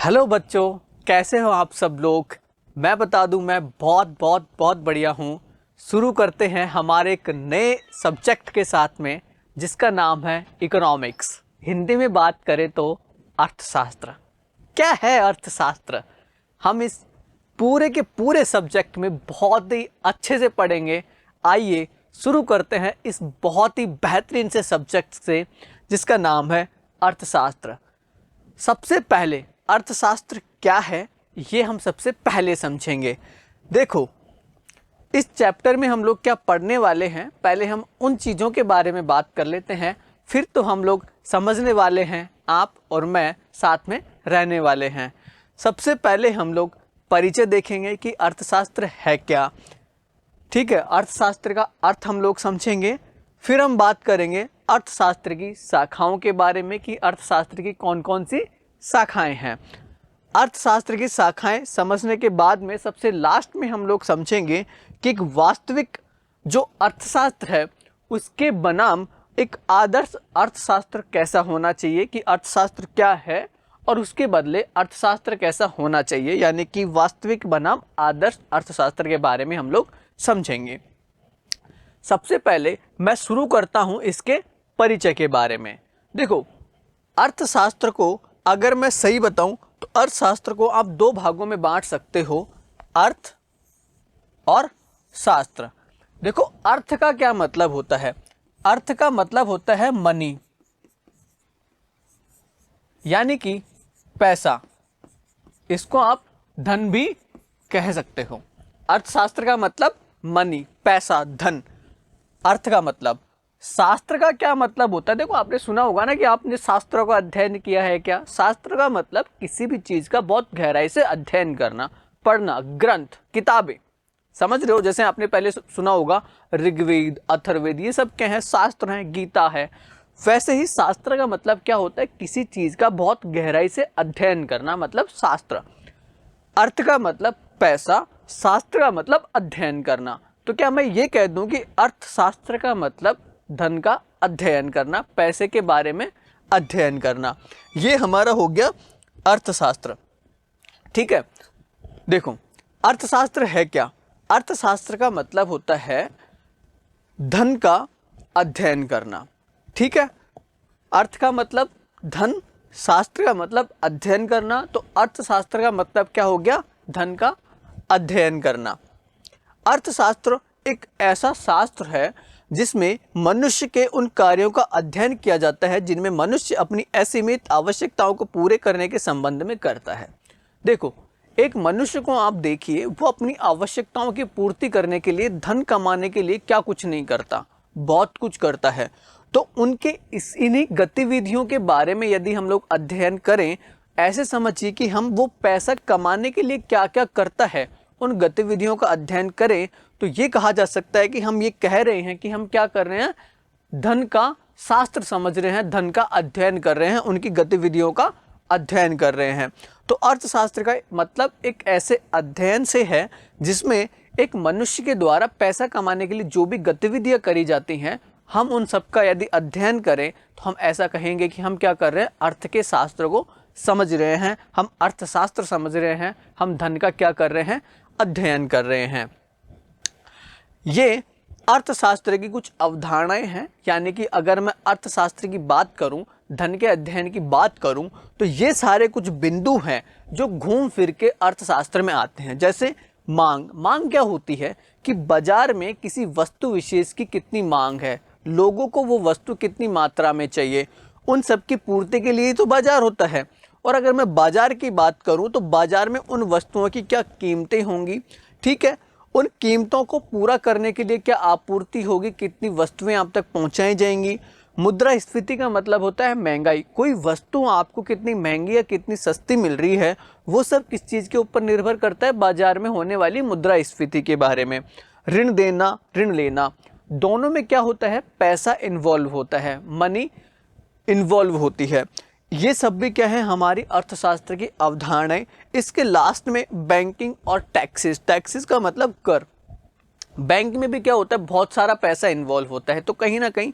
Hello बच्चों, कैसे हो आप सब लोग। मैं बता दूं, मैं बहुत बहुत बहुत बढ़िया हूं। शुरू करते हैं हमारे एक नए सब्जेक्ट के साथ में, जिसका नाम है इकोनॉमिक्स। हिंदी में बात करें तो अर्थशास्त्र। क्या है अर्थशास्त्र, हम इस पूरे के पूरे सब्जेक्ट में बहुत ही अच्छे से पढ़ेंगे। आइए शुरू करते हैं इस बहुत ही बेहतरीन से सब्जेक्ट से, जिसका नाम है अर्थशास्त्र। सबसे पहले अर्थशास्त्र क्या है, ये हम सबसे पहले समझेंगे। देखो, इस चैप्टर में हम लोग क्या पढ़ने वाले हैं, पहले हम उन चीज़ों के बारे में बात कर लेते हैं, फिर तो हम लोग समझने वाले हैं। आप और मैं साथ में रहने वाले हैं। सबसे पहले हम लोग परिचय देखेंगे कि अर्थशास्त्र है क्या। ठीक है, अर्थशास्त्र का अर्थ हम लोग समझेंगे। फिर हम बात करेंगे अर्थशास्त्र की शाखाओं के बारे में कि अर्थशास्त्र की कौन कौन सी शाखाएं हैं। अर्थशास्त्र की शाखाएं समझने के बाद में सबसे लास्ट में हम लोग समझेंगे कि एक वास्तविक जो अर्थशास्त्र है उसके बनाम एक आदर्श अर्थशास्त्र कैसा होना चाहिए, कि अर्थशास्त्र क्या है और उसके बदले अर्थशास्त्र कैसा होना चाहिए, यानी कि वास्तविक बनाम आदर्श अर्थशास्त्र के बारे में हम लोग समझेंगे। सबसे पहले मैं शुरू करता हूं इसके परिचय के बारे में। देखो, अर्थशास्त्र को अगर मैं सही बताऊं तो अर्थशास्त्र को आप दो भागों में बांट सकते हो, अर्थ और शास्त्र। देखो, अर्थ का क्या मतलब होता है। अर्थ का मतलब होता है मनी, यानी कि पैसा। इसको आप धन भी कह सकते हो। अर्थशास्त्र का मतलब मनी, पैसा, धन। अर्थ का मतलब। शास्त्र का क्या मतलब होता है। देखो, आपने सुना होगा ना कि आपने शास्त्रों का अध्ययन किया है क्या। शास्त्र का मतलब किसी भी चीज का बहुत गहराई से अध्ययन करना, पढ़ना, ग्रंथ, किताबें। समझ रहे हो, जैसे आपने पहले सुना होगा ऋग्वेद, अथर्ववेद, ये सब क्या है, शास्त्र हैं, गीता है। वैसे ही शास्त्र का मतलब क्या होता है, किसी चीज का बहुत गहराई से अध्ययन करना, मतलब शास्त्र। अर्थ का मतलब पैसा, शास्त्र का मतलब अध्ययन करना। तो क्या मैं ये कह दूं कि अर्थशास्त्र का मतलब धन का अध्ययन करना, पैसे के बारे में अध्ययन करना। ये हमारा हो गया अर्थशास्त्र। ठीक है, देखो, अर्थशास्त्र है क्या। अर्थशास्त्र का मतलब होता है धन का अध्ययन करना। ठीक है, अर्थ का मतलब धन, शास्त्र का मतलब अध्ययन करना, तो अर्थशास्त्र का मतलब क्या हो गया, धन का अध्ययन करना। अर्थशास्त्र एक ऐसा शास्त्र है जिसमें मनुष्य के उन कार्यों का अध्ययन किया जाता है जिनमें मनुष्य अपनी असीमित आवश्यकताओं को पूरे करने के संबंध में करता है। देखो, एक मनुष्य को आप देखिए, वो अपनी आवश्यकताओं की पूर्ति करने के लिए, धन कमाने के लिए क्या कुछ नहीं करता, बहुत कुछ करता है। तो उनके इन्हीं गतिविधियों के बारे में यदि हम लोग अध्ययन करें, ऐसे समझिए कि हम वो पैसा कमाने के लिए क्या क्या करता है, उन गतिविधियों का अध्ययन करें, तो ये कहा जा सकता है कि हम ये कह रहे हैं कि हम क्या कर रहे हैं, धन का शास्त्र समझ रहे हैं, धन का अध्ययन कर रहे हैं, उनकी गतिविधियों का अध्ययन कर रहे हैं। तो अर्थशास्त्र का मतलब एक ऐसे अध्ययन से है जिसमें एक मनुष्य के द्वारा पैसा कमाने के लिए जो भी गतिविधियां करी जाती हैं, हम उन सब का यदि अध्ययन करें तो हम ऐसा कहेंगे कि हम क्या कर रहे हैं, अर्थ के शास्त्र को समझ रहे हैं, हम अर्थशास्त्र समझ रहे हैं, हम धन का क्या कर रहे हैं, अध्ययन कर रहे हैं। ये अर्थशास्त्र की कुछ अवधारणाएं हैं, यानी कि अगर मैं अर्थशास्त्र की बात करूं, धन के अध्ययन की बात करूं, तो ये सारे कुछ बिंदु हैं जो घूम फिर के अर्थशास्त्र में आते हैं। जैसे मांग। मांग क्या होती है कि बाजार में किसी वस्तु विशेष की कितनी मांग है, लोगों को वो वस्तु कितनी मात्रा में चाहिए, उन सब की पूर्ति के लिए तो बाजार होता है। और अगर मैं बाजार की बात करूं तो बाजार में उन वस्तुओं की क्या कीमतें होंगी, ठीक है, उन कीमतों को पूरा करने के लिए क्या आपूर्ति होगी, कितनी वस्तुएं आप तक पहुंचाई जाएंगी। मुद्रास्फीति का मतलब होता है महंगाई। कोई वस्तु आपको कितनी महंगी या कितनी सस्ती मिल रही है, वो सब किस चीज़ के ऊपर निर्भर करता है, बाजार में होने वाली मुद्रास्फीति के बारे में। ऋण देना, ऋण लेना, दोनों में क्या होता है, पैसा इन्वॉल्व होता है, मनी इन्वॉल्व होती है। ये सब भी क्या है, हमारी अर्थशास्त्र की अवधारणाएं। इसके लास्ट में बैंकिंग और टैक्सेस। टैक्सेस का मतलब कर। बैंक में भी क्या होता है, बहुत सारा पैसा इन्वॉल्व होता है, तो कहीं ना कहीं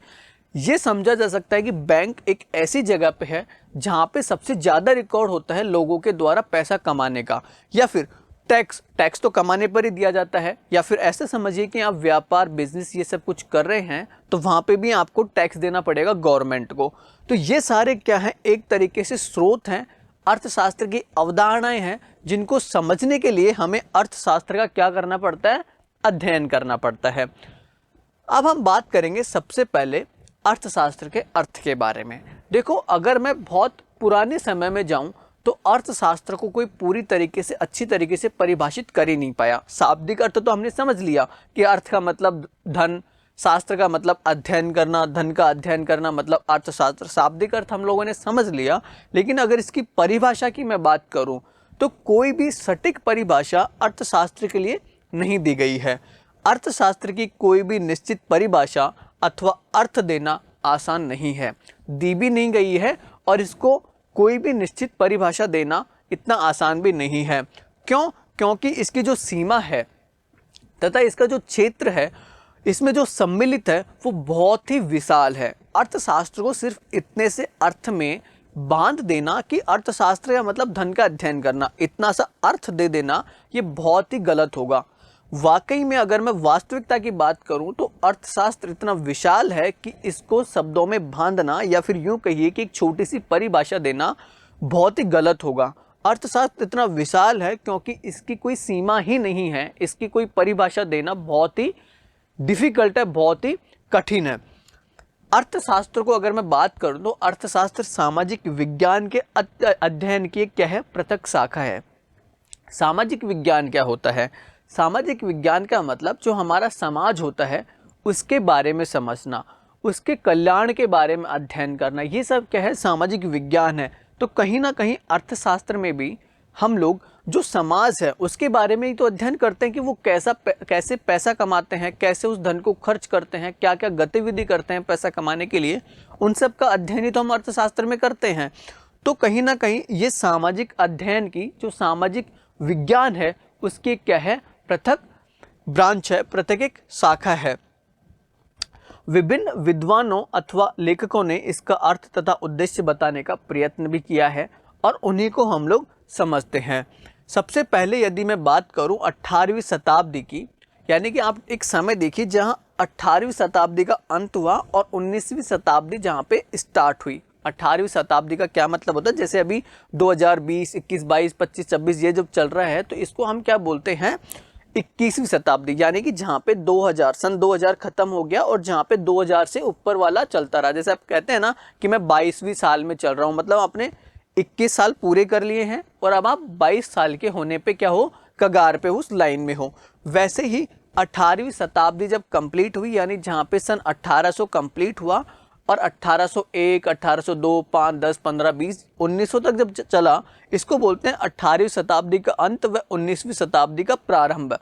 ये समझा जा सकता है कि बैंक एक ऐसी जगह पे है जहां पे सबसे ज़्यादा रिकॉर्ड होता है लोगों के द्वारा पैसा कमाने का, या फिर टैक्स तो कमाने पर ही दिया जाता है, या फिर ऐसे समझिए कि आप व्यापार बिजनेस ये सब कुछ कर रहे हैं तो वहाँ पे भी आपको टैक्स देना पड़ेगा गवर्नमेंट को। तो ये सारे क्या हैं, एक तरीके से स्रोत हैं, अर्थशास्त्र की अवधारणाएं हैं, जिनको समझने के लिए हमें अर्थशास्त्र का क्या करना पड़ता है, अध्ययन करना पड़ता है। अब हम बात करेंगे सबसे पहले अर्थशास्त्र के अर्थ के बारे में। देखो, अगर मैं बहुत पुराने समय में जाऊं तो अर्थशास्त्र को कोई पूरी तरीके से अच्छी तरीके से परिभाषित कर ही नहीं पाया। शाब्दिक अर्थ तो हमने समझ लिया कि अर्थ का मतलब धन, शास्त्र का मतलब अध्ययन करना, धन का अध्ययन करना मतलब अर्थशास्त्र। शाब्दिक अर्थ हम लोगों ने समझ लिया, लेकिन अगर इसकी परिभाषा की मैं बात करूं तो कोई भी सटीक परिभाषा अर्थशास्त्र के लिए नहीं दी गई है। अर्थशास्त्र की कोई भी निश्चित परिभाषा अथवा अर्थ देना आसान नहीं है, दी भी नहीं गई है, और इसको कोई भी निश्चित परिभाषा देना इतना आसान भी नहीं है। क्यों? क्योंकि इसकी जो सीमा है तथा इसका जो क्षेत्र है, इसमें जो सम्मिलित है वो बहुत ही विशाल है। अर्थशास्त्र को सिर्फ इतने से अर्थ में बांध देना कि अर्थशास्त्र का मतलब धन का अध्ययन करना, इतना सा अर्थ दे देना, ये बहुत ही गलत होगा। वाकई में अगर मैं वास्तविकता की बात करूं तो अर्थशास्त्र इतना विशाल है कि इसको शब्दों में बांधना या फिर यूं कहिए कि एक छोटी सी परिभाषा देना बहुत ही गलत होगा। अर्थशास्त्र इतना विशाल है क्योंकि इसकी कोई सीमा ही नहीं है, इसकी कोई परिभाषा देना बहुत ही डिफिकल्ट है, बहुत ही कठिन है। अर्थशास्त्र को अगर मैं बात करूं तो अर्थशास्त्र सामाजिक विज्ञान के अध्ययन की एक क्या है, पृथक शाखा है। सामाजिक विज्ञान क्या होता है? सामाजिक विज्ञान का मतलब जो हमारा समाज होता है उसके बारे में समझना, उसके कल्याण के बारे में अध्ययन करना, ये सब क्या है, सामाजिक विज्ञान है। तो कहीं ना कहीं अर्थशास्त्र में भी हम लोग जो समाज है उसके बारे में ही तो अध्ययन करते हैं कि वो कैसे पैसा कमाते हैं, कैसे उस धन को खर्च करते हैं, क्या क्या गतिविधि करते हैं पैसा कमाने के लिए, उन सब का अध्ययन ही तो हम अर्थशास्त्र में करते हैं। तो कहीं ना कहीं ये सामाजिक अध्ययन की जो सामाजिक विज्ञान है उसकी क्या है, पृथक ब्रांच है, पृथक एक शाखा है। विभिन्न विद्वानों अथवा लेखकों ने इसका अर्थ तथा उद्देश्य बताने का प्रयत्न भी किया है और उन्हीं को हम लोग समझते हैं। सबसे पहले यदि मैं बात करूं 18वीं शताब्दी की, यानी कि आप एक समय देखिए जहां 18वीं शताब्दी का अंत हुआ और 19वीं शताब्दी जहां पे स्टार्ट हुई। 18वीं शताब्दी का क्या मतलब होता है, जैसे अभी 2020, 21, 22, 25, 26 ये जब चल रहा है तो इसको हम क्या बोलते हैं, 21वीं शताब्दी, यानी कि जहाँ पे 2000 2000 खत्म हो गया और जहाँ पे 2000 से ऊपर वाला चलता रहा। जैसे आप कहते हैं ना कि मैं 22वीं साल में चल रहा हूँ, मतलब आपने 21 साल पूरे कर लिए हैं और अब आप 22 साल के होने पे क्या हो, कगार पे उस लाइन में हो। वैसे ही 18वीं शताब्दी जब कंप्लीट हुई, यानी जहाँ पे सन 1800 कंप्लीट हुआ और 1801, 1802, 5, 10, 15, 20, 1900 तक जब चला, इसको बोलते हैं 18वीं शताब्दी का अंत व 19वीं शताब्दी का प्रारंभ।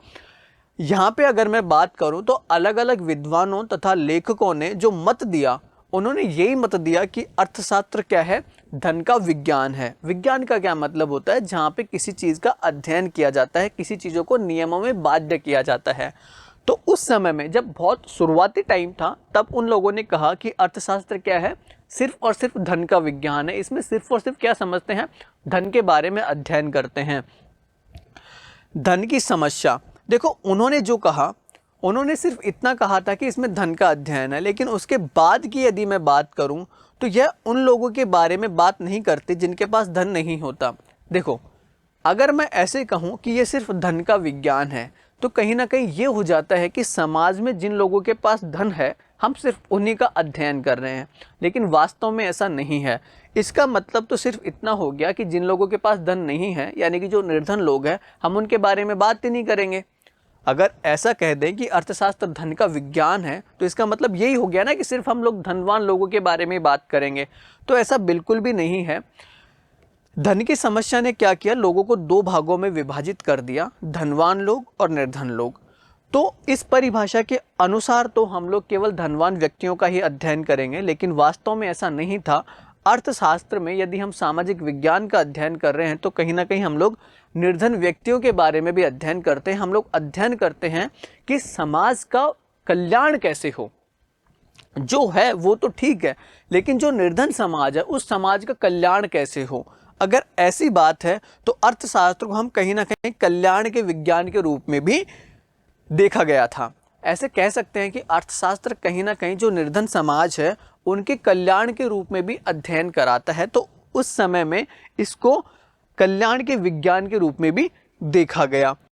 यहाँ पे अगर मैं बात करूँ तो अलग अलग विद्वानों तथा लेखकों ने जो मत दिया, उन्होंने यही मत दिया कि अर्थशास्त्र क्या है, धन का विज्ञान है। विज्ञान का क्या मतलब होता है, जहाँ पे किसी चीज़ का अध्ययन किया जाता है, किसी चीज़ों को नियमों में बाध्य किया जाता है। तो उस समय में जब बहुत शुरुआती टाइम था तब उन लोगों ने कहा कि अर्थशास्त्र क्या है, सिर्फ और सिर्फ धन का विज्ञान है। इसमें सिर्फ और सिर्फ क्या समझते हैं, धन के बारे में अध्ययन करते हैं। धन की समस्या, देखो उन्होंने जो कहा, उन्होंने सिर्फ इतना कहा था कि इसमें धन का अध्ययन है, लेकिन उसके बाद की यदि मैं बात करूं तो यह उन लोगों के बारे में बात नहीं करते जिनके पास धन नहीं होता। देखो, अगर मैं ऐसे कहूं कि यह सिर्फ धन का विज्ञान है तो कहीं ना कहीं ये हो जाता है कि समाज में जिन लोगों के पास धन है हम सिर्फ उन्हीं का अध्ययन कर रहे हैं, लेकिन वास्तव में ऐसा नहीं है। इसका मतलब तो सिर्फ इतना हो गया कि जिन लोगों के पास धन नहीं है, यानी कि जो निर्धन लोग हैं, हम उनके बारे में बात ही नहीं करेंगे। अगर ऐसा कह दें कि अर्थशास्त्र धन का विज्ञान है तो इसका मतलब यही हो गया ना कि सिर्फ हम लोग धनवान लोगों के बारे में बात करेंगे, तो ऐसा बिल्कुल भी नहीं है। धन की समस्या ने क्या किया, लोगों को दो भागों में विभाजित कर दिया, धनवान लोग और निर्धन लोग। तो इस परिभाषा के अनुसार तो हम लोग केवल धनवान व्यक्तियों का ही अध्ययन करेंगे, लेकिन वास्तव में ऐसा नहीं था। अर्थशास्त्र में यदि हम सामाजिक विज्ञान का अध्ययन कर रहे हैं तो कहीं ना कहीं हम लोग निर्धन व्यक्तियों के बारे में भी अध्ययन करते हैं। हम लोग अध्ययन करते हैं कि समाज का कल्याण कैसे हो, जो है वो तो ठीक है, लेकिन जो निर्धन समाज है उस समाज का कल्याण कैसे हो, अगर ऐसी बात है तो अर्थशास्त्र को हम कहीं ना कहीं कल्याण के विज्ञान के रूप में भी देखा गया था। ऐसे कह सकते हैं कि अर्थशास्त्र कहीं ना कहीं जो निर्धन समाज है उनके कल्याण के रूप में भी अध्ययन कराता है, तो उस समय में इसको कल्याण के विज्ञान के रूप में भी देखा गया।